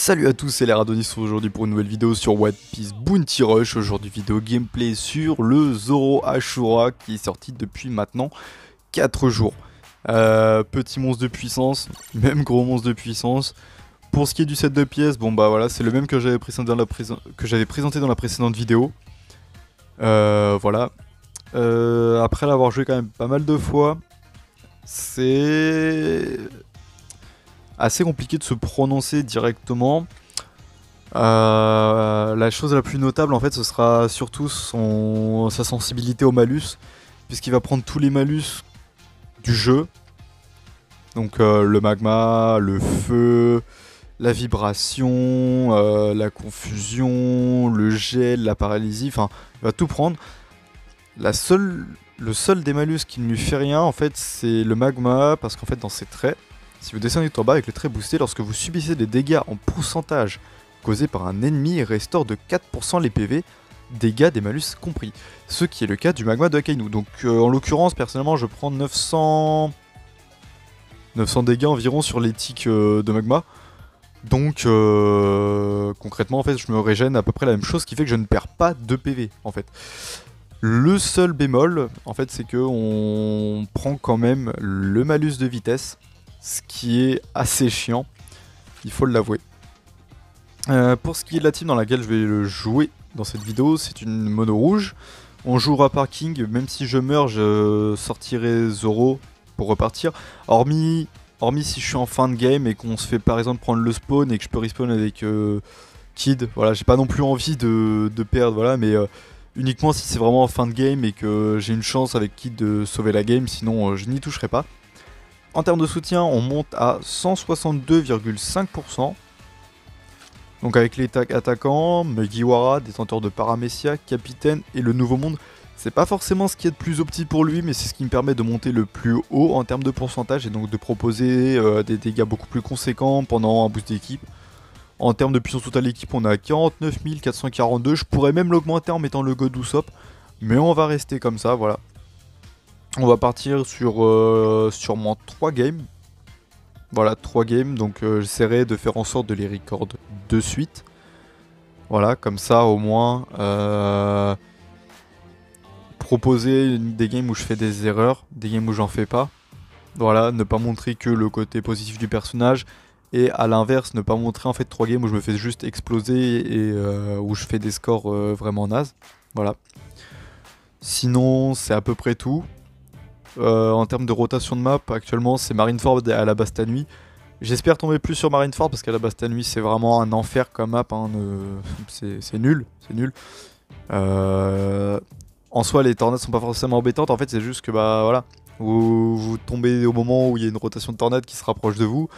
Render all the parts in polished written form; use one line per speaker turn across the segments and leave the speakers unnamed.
Salut à tous, c'est les Radonis aujourd'hui pour une nouvelle vidéo sur One Piece Bounty Rush. Aujourd'hui vidéo gameplay sur le Zoro Ashura qui est sorti depuis maintenant 4 jours. Petit monstre de puissance, même gros monstre de puissance. Pour ce qui est du set de pièces, bon bah voilà, c'est le même que j'avais présenté dans la précédente vidéo. Voilà. Après l'avoir joué quand même pas mal de fois, c'est assez compliqué de se prononcer directement. La chose la plus notable en fait ce sera surtout sa sensibilité au malus, puisqu'il va prendre tous les malus du jeu. Donc le magma, le feu, la vibration, la confusion, le gel, la paralysie, enfin il va tout prendre. Le seul des malus qui ne lui fait rien en fait c'est le magma, parce qu'en fait dans ses traits, si vous descendez tout en bas avec les traits boostés, lorsque vous subissez des dégâts en pourcentage causés par un ennemi, il restaure de 4% les PV, dégâts des malus compris. Ce qui est le cas du magma de Akainu. Donc en l'occurrence, personnellement, je prends 900 dégâts environ sur les tics de magma. Donc concrètement, en fait, je me régène à peu près la même chose, ce qui fait que je ne perds pas de PV, en fait. Le seul bémol, en fait, c'est que on prend quand même le malus de vitesse, ce qui est assez chiant, il faut l'avouer. Pour ce qui est de la team dans laquelle je vais le jouer dans cette vidéo, c'est une mono rouge. On jouera par King, même si je meurs, je sortirai Zoro pour repartir. Hormis si je suis en fin de game et qu'on se fait par exemple prendre le spawn et que je peux respawn avec Kid. Voilà, j'ai pas non plus envie de perdre, voilà, mais uniquement si c'est vraiment en fin de game et que j'ai une chance avec Kid de sauver la game, sinon je n'y toucherai pas. En termes de soutien, on monte à 162,5%. Donc avec les attaquants, Mugiwara, détenteur de Paramecia, capitaine et le Nouveau Monde. C'est pas forcément ce qui est de plus opti pour lui, mais c'est ce qui me permet de monter le plus haut en termes de pourcentage et donc de proposer des dégâts beaucoup plus conséquents pendant un boost d'équipe. En termes de puissance totale d'équipe, on a 49 442. Je pourrais même l'augmenter en mettant le God Usopp, mais on va rester comme ça, voilà. On va partir sur sûrement 3 games. Voilà, 3 games, donc j'essaierai de faire en sorte de les record de suite. Voilà, comme ça au moins proposer des games où je fais des erreurs, des games où j'en fais pas. Voilà, ne pas montrer que le côté positif du personnage. Et à l'inverse, ne pas montrer en fait 3 games où je me fais juste exploser et où je fais des scores vraiment nazes. Voilà. Sinon, c'est à peu près tout. En termes de rotation de map, actuellement c'est Marineford et Alabasta Nuit. J'espère tomber plus sur Marineford parce qu'Alabasta Nuit c'est vraiment un enfer comme map, hein, c'est nul, c'est nul. En soi les tornades sont pas forcément embêtantes, en fait c'est juste que bah voilà, vous tombez au moment où il y a une rotation de tornade qui se rapproche de vous.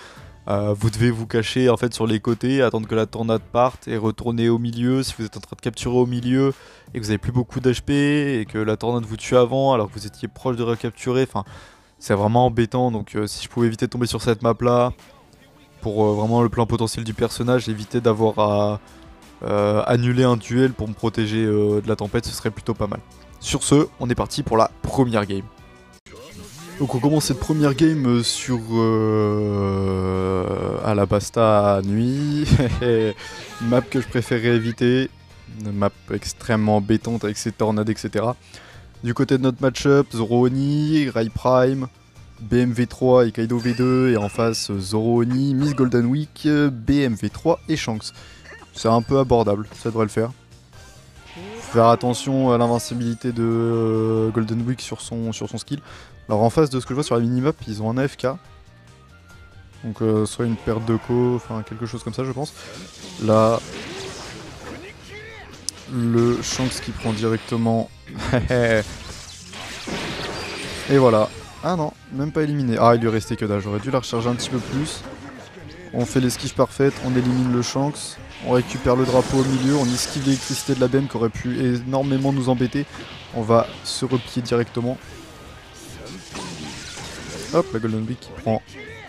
Vous devez vous cacher en fait sur les côtés, attendre que la tornade parte et retourner au milieu si vous êtes en train de capturer au milieu et que vous avez plus beaucoup d'HP et que la tornade vous tue avant alors que vous étiez proche de recapturer. Enfin, c'est vraiment embêtant. Donc si je pouvais éviter de tomber sur cette map là pour vraiment le plein potentiel du personnage, éviter d'avoir à annuler un duel pour me protéger de la tempête, ce serait plutôt pas mal. Sur ce, on est parti pour la première game. Donc on commence cette première game sur Alabasta Nuit, une map que je préférerais éviter, une map extrêmement embêtante avec ses tornades etc. Du côté de notre match-up, Zoro Oni, Rai Prime, BMV3 et Kaido V2, et en face Zoro Oni, Miss Golden Week, BMV3 et Shanks. C'est un peu abordable, ça devrait le faire. Faire attention à l'invincibilité de Golden Week sur son skill. Alors en face de ce que je vois sur la minimap, ils ont un AFK. Donc soit une perte de co, enfin quelque chose comme ça je pense. Là, le Shanks qui prend directement. Et voilà. Ah non, même pas éliminé. Ah il lui restait que dalle, j'aurais dû la recharger un petit peu plus. On fait l'esquive parfaite, on élimine le Shanks. On récupère le drapeau au milieu, on esquive l'électricité de la BM qui aurait pu énormément nous embêter. On va se replier directement. Hop, la Golden Week qui prend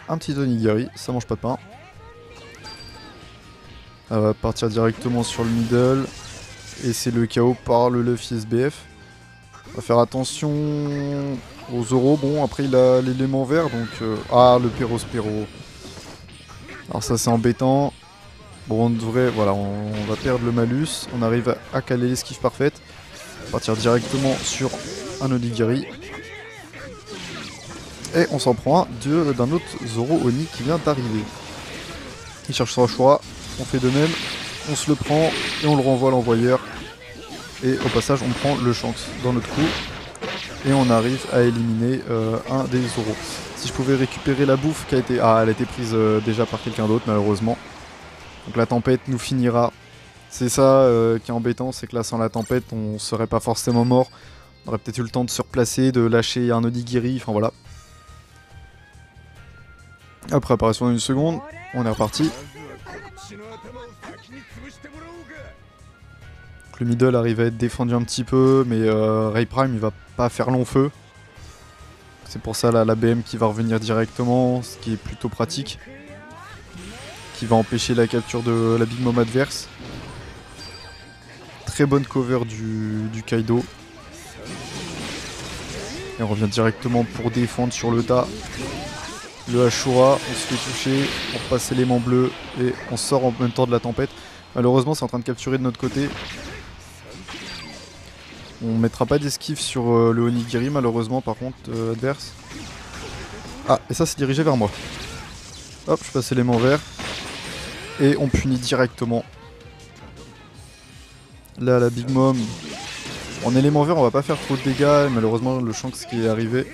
un petit onigiri, ça mange pas de pain. Elle va partir directement sur le middle. Et c'est le KO par le Luffy SBF. On va faire attention au Zoro. Bon, après il a l'élément vert, donc... Ah, le Perospero. Alors ça c'est embêtant. Bon, on devrait, voilà, on va perdre le malus. On arrive à caler l'esquive parfaite. Partir directement sur un Onigiri. Et on s'en prend un d'un autre Zoro Oni qui vient d'arriver. Il cherche son Ashura, on fait de même, on se le prend et on le renvoie à l'envoyeur. Et au passage, on prend le Shanks dans notre coup. Et on arrive à éliminer un des Zoro. Si je pouvais récupérer la bouffe qui a été... Ah, elle a été prise déjà par quelqu'un d'autre malheureusement. Donc la tempête nous finira. C'est ça qui est embêtant, c'est que là sans la tempête, on serait pas forcément mort. On aurait peut-être eu le temps de se replacer, de lâcher un Onigiri, enfin voilà. Après apparition d'une seconde, on est reparti. Donc, le middle arrive à être défendu un petit peu, mais Ray Prime il va pas faire long feu. C'est pour ça la BM qui va revenir directement, ce qui est plutôt pratique. Qui va empêcher la capture de la Big Mom adverse. Très bonne cover du Kaido. Et on revient directement pour défendre sur le tas. Le Ashura, on se fait toucher, on repasse l'élément bleu et on sort en même temps de la tempête. Malheureusement, c'est en train de capturer de notre côté. On mettra pas d'esquive sur le Onigiri, malheureusement, par contre, adverse. Ah, et ça, c'est dirigé vers moi. Hop, je passe l'élément vert. Et on punit directement. Là, la Big Mom. En élément vert, on va pas faire trop de dégâts. Malheureusement, le Shanks qui est arrivé.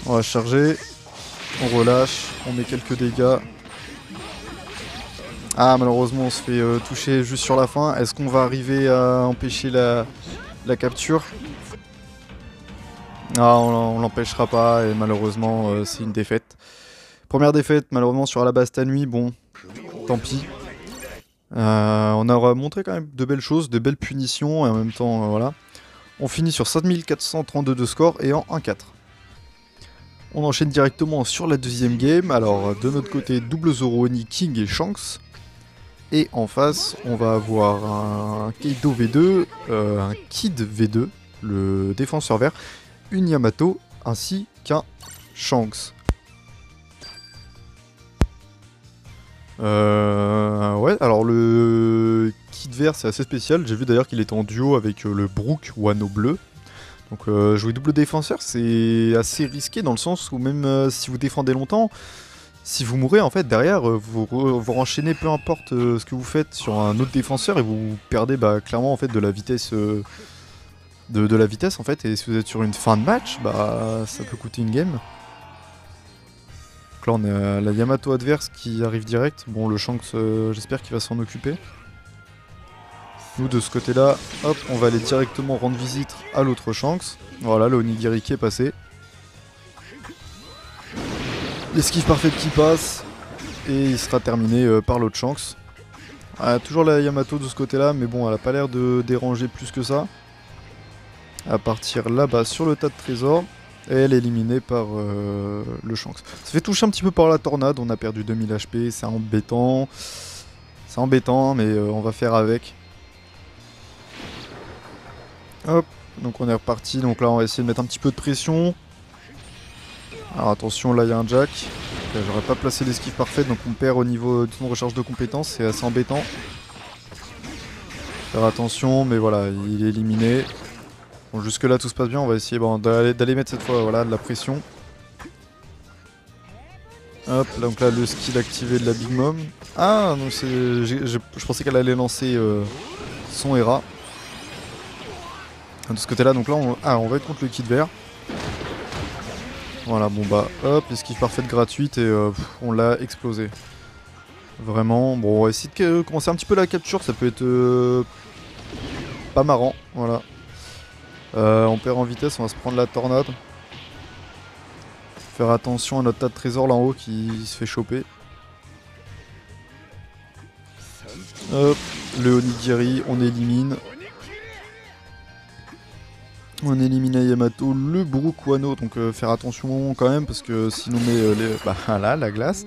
On va charger, on relâche, on met quelques dégâts. Ah, malheureusement on se fait toucher juste sur la fin. Est-ce qu'on va arriver à empêcher la capture? Ah, on l'empêchera pas et malheureusement c'est une défaite. Première défaite malheureusement sur Alabasta Nuit, bon, tant pis. On a montré quand même de belles choses, de belles punitions et en même temps voilà. On finit sur 5432 de score et en 1-4. On enchaîne directement sur la deuxième game. Alors de notre côté, double Zoro Oni, King et Shanks. Et en face, on va avoir un Kaido V2, un Kid V2, le défenseur vert, une Yamato, ainsi qu'un Shanks. Ouais, alors le Kid vert c'est assez spécial. J'ai vu d'ailleurs qu'il était en duo avec le Brook Wano bleu. Donc jouer double défenseur c'est assez risqué dans le sens où même si vous défendez longtemps, si vous mourrez en fait derrière vous renchaînez peu importe ce que vous faites sur un autre défenseur et vous perdez clairement en fait de la vitesse de la vitesse en fait, et si vous êtes sur une fin de match ça peut coûter une game. Donc là on a la Yamato adverse qui arrive direct. Bon, le Shanks j'espère qu'il va s'en occuper. Nous de ce côté là, hop, on va aller directement rendre visite à l'autre Shanks. Voilà, le Onigiri qui est passé. L'esquive parfaite qui passe. Et il sera terminé par l'autre Shanks. Toujours la Yamato de ce côté là, mais bon, elle a pas l'air de déranger plus que ça. À partir là-bas sur le tas de trésors. Et elle est éliminée par le Shanks. Ça fait toucher un petit peu par la tornade, on a perdu 2000 HP, c'est embêtant. C'est embêtant, mais on va faire avec. Hop, donc on est reparti, donc là on va essayer de mettre un petit peu de pression. Alors attention, là il y a un Jack. J'aurais pas placé l'esquive parfaite, donc on perd au niveau de son recharge de compétences, c'est assez embêtant. Faire attention, mais voilà, il est éliminé. Bon, jusque là tout se passe bien, on va essayer d'aller mettre cette fois voilà, de la pression. Hop, donc là le skill activé de la Big Mom. Ah, donc je pensais qu'elle allait lancer son Hera. De ce côté là, donc là on va être contre le kit vert. Voilà, bon hop, l'esquive parfaite gratuite et on l'a explosé. Vraiment, bon on va essayer de commencer un petit peu la capture, ça peut être pas marrant, voilà. On perd en vitesse, on va se prendre la tornade. Faire attention à notre tas de trésors là en haut qui se fait choper. Hop, le Onigiri, on élimine. On élimine Yamato, le Brook Wano, donc faire attention quand même parce que sinon on met là, la glace.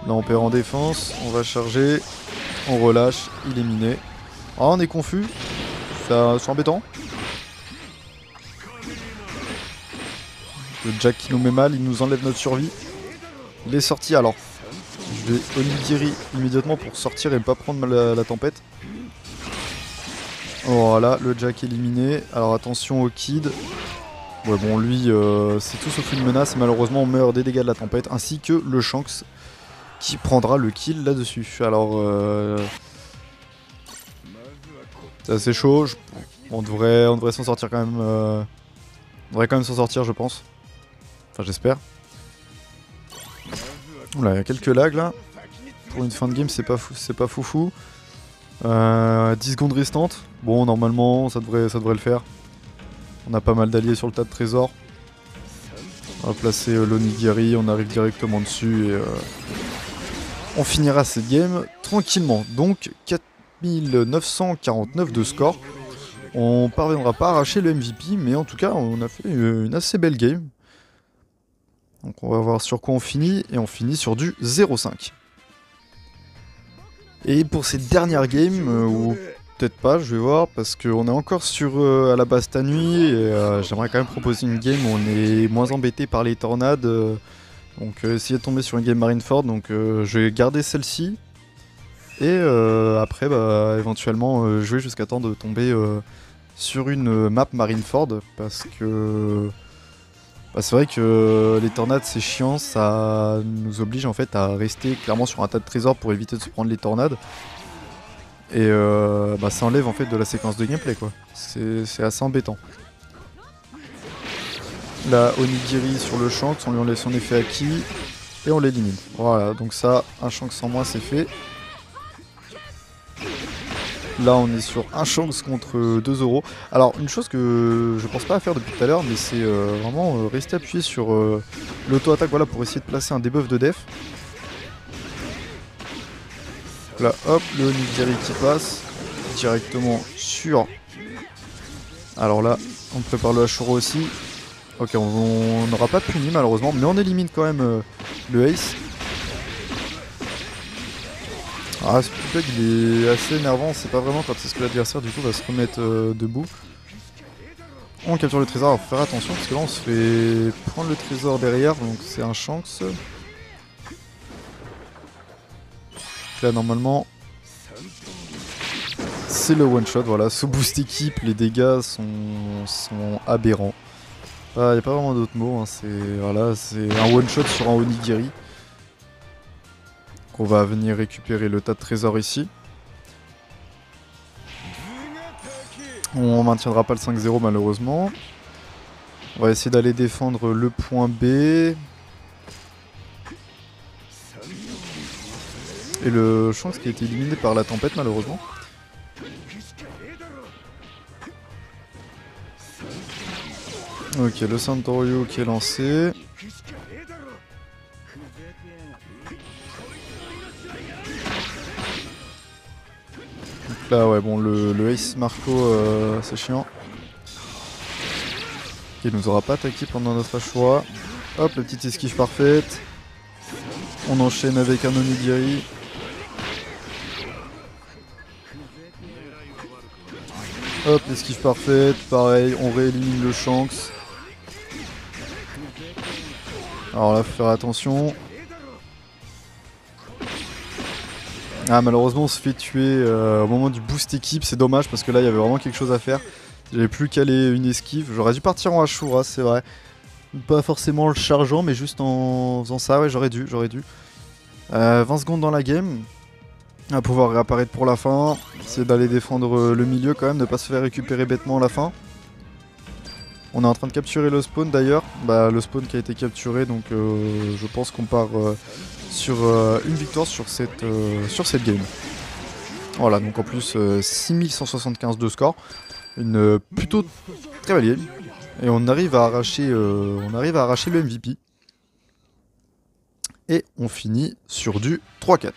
Là on perd en défense, on va charger, on relâche, éliminé. Ah, on est confus, c'est embêtant. Le Jack qui nous met mal, il nous enlève notre survie. Il est sorti, alors je vais Onigiri immédiatement pour sortir et ne pas prendre la tempête. Voilà, le Jack éliminé. Alors attention au Kid. Ouais bon lui c'est tout sauf une menace, malheureusement on meurt des dégâts de la tempête, ainsi que le Shanks qui prendra le kill là-dessus. Alors c'est assez chaud, on devrait s'en sortir quand même. On devrait quand même s'en sortir je pense. Enfin j'espère. Oula, il y a quelques lags là. Pour une fin de game c'est pas foufou. 10 secondes restantes. Bon normalement ça devrait le faire. On a pas mal d'alliés sur le tas de trésors. On va placer l'Onigiri, on arrive directement dessus et on finira cette game tranquillement. Donc 4949 de score. On parviendra pas à arracher le MVP, mais en tout cas on a fait une assez belle game. Donc on va voir sur quoi on finit, et on finit sur du 0,5. Et pour cette dernière game, ou peut-être pas, je vais voir, parce qu'on est encore sur à la base ta nuit, et j'aimerais quand même proposer une game où on est moins embêté par les tornades. Donc essayer de tomber sur une game Marineford, donc je vais garder celle-ci. Et après, bah, éventuellement jouer jusqu'à temps de tomber sur une map Marineford, parce que bah, c'est vrai que les tornades c'est chiant, ça nous oblige en fait à rester clairement sur un tas de trésors pour éviter de se prendre les tornades. Et bah, ça enlève en fait de la séquence de gameplay quoi. C'est assez embêtant. Là, Onigiri sur le Shanks, on lui enlève son effet acquis et on l'élimine. Voilà, donc ça, un Shanks sans moi c'est fait. Là on est sur un Shanks contre 2 euros. Alors une chose que je pense pas à faire depuis tout à l'heure, mais c'est vraiment rester appuyé sur l'auto-attaque, voilà, pour essayer de placer un debuff de def. Là hop, le Onigiri qui passe directement sur... Alors là, on prépare le Hashuro aussi. Ok, on n'aura pas puni malheureusement, mais on élimine quand même le Ace. Ah, ce petit bug il est assez énervant, on sait pas vraiment quand est-ce que l'adversaire du coup va se remettre debout. On capture le trésor, alors faut faire attention parce que là on se fait prendre le trésor derrière, donc c'est un Shanks. Là normalement c'est le one shot, voilà, sous boost équipe les dégâts sont aberrants. Il n'y a pas vraiment d'autres mots, hein. Voilà, c'est un one shot sur un Onigiri. On va venir récupérer le tas de trésors ici. On maintiendra pas le 5-0 malheureusement. On va essayer d'aller défendre le point B. Et le Shanks qui a été éliminé par la tempête malheureusement. Ok, le Santorio qui est lancé. Donc là ouais bon le Ace Marco c'est chiant. Il nous aura pas attaqué pendant notre choix. Hop, la petite esquive parfaite. On enchaîne avec un Onigiri. Hop, esquive parfaite, pareil, on réélimine le Shanks. Alors là, faut faire attention. Ah, malheureusement, on se fait tuer au moment du boost équipe, c'est dommage parce que là, il y avait vraiment quelque chose à faire. J'avais plus calé une esquive, j'aurais dû partir en Ashura, c'est vrai. Pas forcément le chargeant, mais juste en faisant ça, ouais, j'aurais dû. 20 secondes dans la game. On va pouvoir réapparaître pour la fin. Essayer d'aller défendre le milieu quand même, ne pas se faire récupérer bêtement à la fin. On est en train de capturer le spawn d'ailleurs. Bah, le spawn qui a été capturé, donc je pense qu'on part sur une victoire sur cette game. Voilà, donc en plus 6175 de score. Une plutôt très belle game. Et on arrive à arracher le MVP. Et on finit sur du 3-4.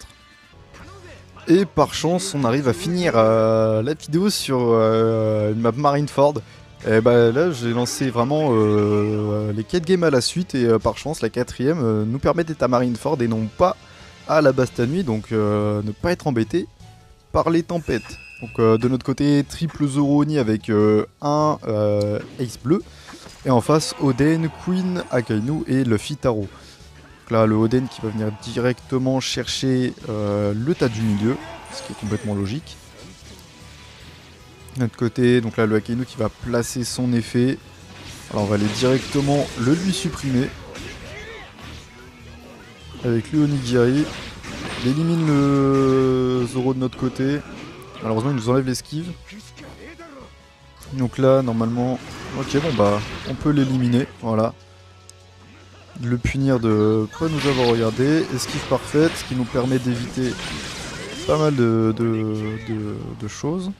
Et par chance, on arrive à finir la vidéo sur une map Marineford. Et bah là, j'ai lancé vraiment les 4 games à la suite. Et par chance, la 4ème nous permet d'être à Marineford et non pas à la base ta nuit. Donc ne pas être embêté par les tempêtes. Donc de notre côté, triple Zoroni avec un Ace bleu. Et en face, Oden, Queen, Akainu et Luffy Taro. Donc là, le Oden qui va venir directement chercher le tas du milieu, ce qui est complètement logique. De notre côté, donc là, le Akainu qui va placer son effet. Alors on va aller directement le lui supprimer. Avec le Onigiri. Il élimine le Zoro de notre côté. Malheureusement, il nous enlève l'esquive. Donc là, normalement... Ok, bon bah, on peut l'éliminer, voilà. Le punir de pas nous avoir regardé. Esquive parfaite, ce qui nous permet d'éviter pas mal de choses.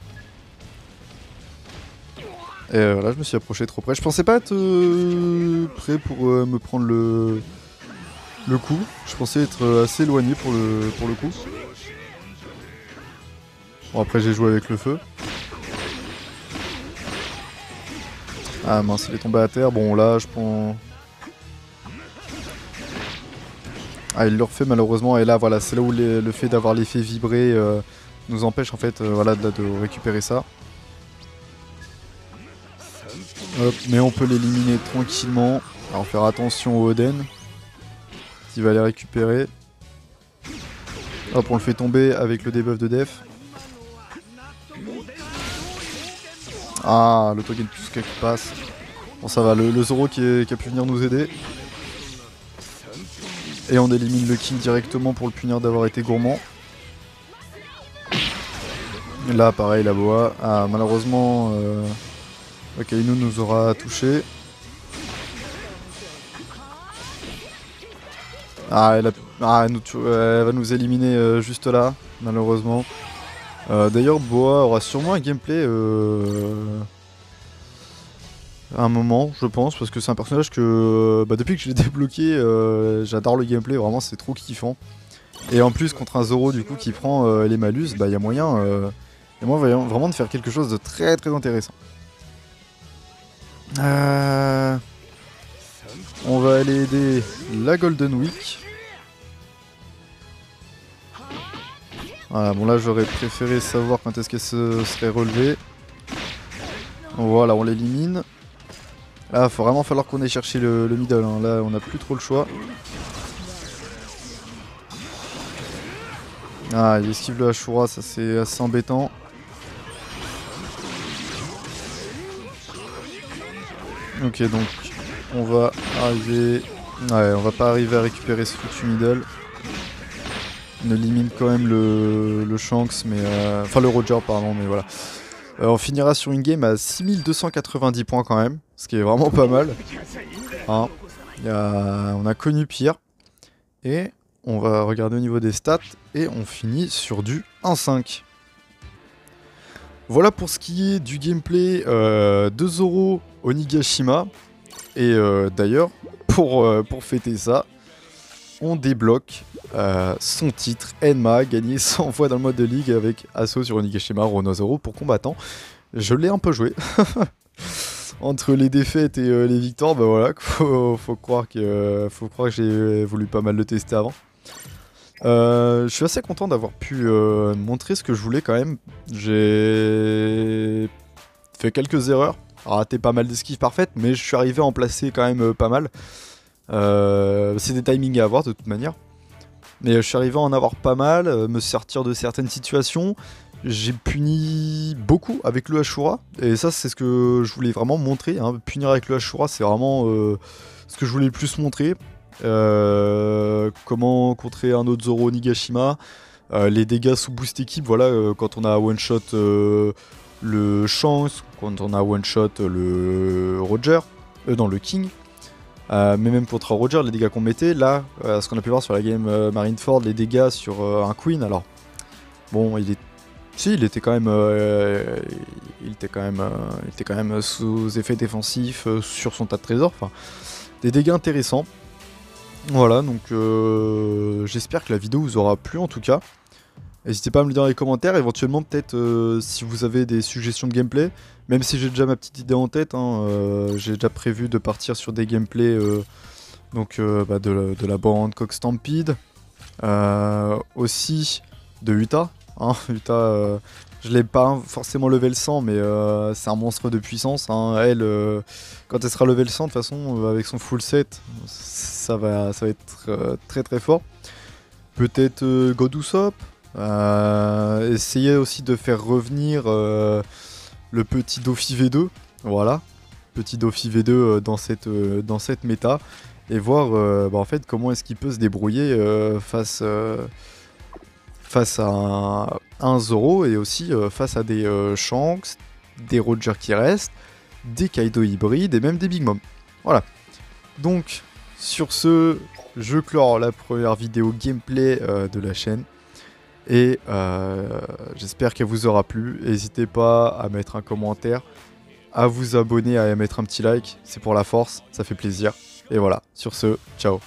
Et voilà, je me suis approché trop près. Je pensais pas être prêt pour me prendre le coup. Je pensais être assez éloigné pour le coup. Bon, après j'ai joué avec le feu. Ah mince, il est tombé à terre. Bon là, je pense... Ah, il le refait malheureusement. Et là, voilà, c'est là où le fait d'avoir l'effet vibré nous empêche en fait voilà, de récupérer ça. Hop, mais on peut l'éliminer tranquillement. Alors faire attention au Oden qui va les récupérer. Hop, on le fait tomber avec le debuff de def. Ah, l'autogain qui passe. Bon, ça va, le Zoro qui a pu venir nous aider. Et on élimine le King directement pour le punir d'avoir été gourmand. Et là, pareil, la boa. Ah, malheureusement, Akainu nous aura touché. Ah, elle va nous éliminer juste là, malheureusement. D'ailleurs, Boa aura sûrement un gameplay à un moment, je pense, parce que c'est un personnage que depuis que je l'ai débloqué, j'adore le gameplay, vraiment c'est trop kiffant. Et en plus, contre un Zoro du coup qui prend les malus, il y a moyen vraiment de faire quelque chose de très très intéressant. On va aller aider la Golden Week. Voilà, bon là j'aurais préféré savoir quand est-ce qu'elle se serait relevée. Voilà, on l'élimine. Là, il va vraiment falloir qu'on aille chercher le middle. Hein. Là, on n'a plus trop le choix. Ah, il esquive le Ashura, ça c'est assez embêtant. Ok, donc on va arriver... Ouais, on va pas arriver à récupérer ce foutu middle. On élimine quand même le Shanks, mais... Enfin, le Roger, pardon, mais voilà. On finira sur une game à 6290 points quand même, ce qui est vraiment pas mal. Hein. On a connu pire. Et on va regarder au niveau des stats, et on finit sur du 1-5. Voilà pour ce qui est du gameplay de Zoro Onigashima. Et d'ailleurs, pour fêter ça, on débloque son titre Enma, gagné 100 fois dans le mode de ligue avec Asso sur Onigashima, Renoa-Zoro pour combattant. Je l'ai un peu joué. Entre les défaites et les victoires, bah voilà, faut croire que j'ai voulu pas mal le tester avant. Je suis assez content d'avoir pu montrer ce que je voulais quand même. J'ai fait quelques erreurs, raté pas mal d'esquives parfaites, mais je suis arrivé à en placer quand même pas mal. C'est des timings à avoir de toute manière. Mais je suis arrivé à en avoir pas mal, me sortir de certaines situations. J'ai puni beaucoup avec le Ashura. Et ça, c'est ce que je voulais vraiment montrer. Hein. Punir avec le Ashura, c'est vraiment ce que je voulais le plus montrer. Comment contrer un autre Zoro Onigashima. Les dégâts sous boost équipe, voilà, quand on a one-shot le Shanks, quand on a one-shot le Roger, non, le King. Mais même contre Roger, les dégâts qu'on mettait, là, ce qu'on a pu voir sur la game Marineford, les dégâts sur un Queen, alors, bon, il était quand même sous effet défensif sur son tas de trésors, enfin, des dégâts intéressants. Voilà, donc j'espère que la vidéo vous aura plu en tout cas. N'hésitez pas à me le dire dans les commentaires, éventuellement peut-être si vous avez des suggestions de gameplay, même si j'ai déjà ma petite idée en tête, hein, j'ai déjà prévu de partir sur des gameplays de la bande Coq Stampede, aussi de Uta, hein, Uta Je l'ai pas forcément level 100, mais c'est un monstre de puissance. Hein. Elle, quand elle sera level 100, de toute façon, avec son full set, ça va être très très fort. Peut-être God Usopp. Essayer aussi de faire revenir le petit Dofi V2. Voilà. Petit Dofi V2 dans cette méta. Et voir en fait comment est-ce qu'il peut se débrouiller face à un Zoro et aussi face à des Shanks, des Roger qui restent, des Kaido hybrides et même des Big Mom. Voilà. Donc, sur ce, je clore la première vidéo gameplay de la chaîne. Et j'espère qu'elle vous aura plu. N'hésitez pas à mettre un commentaire, à vous abonner, à mettre un petit like. C'est pour la force, ça fait plaisir. Et voilà, sur ce, ciao.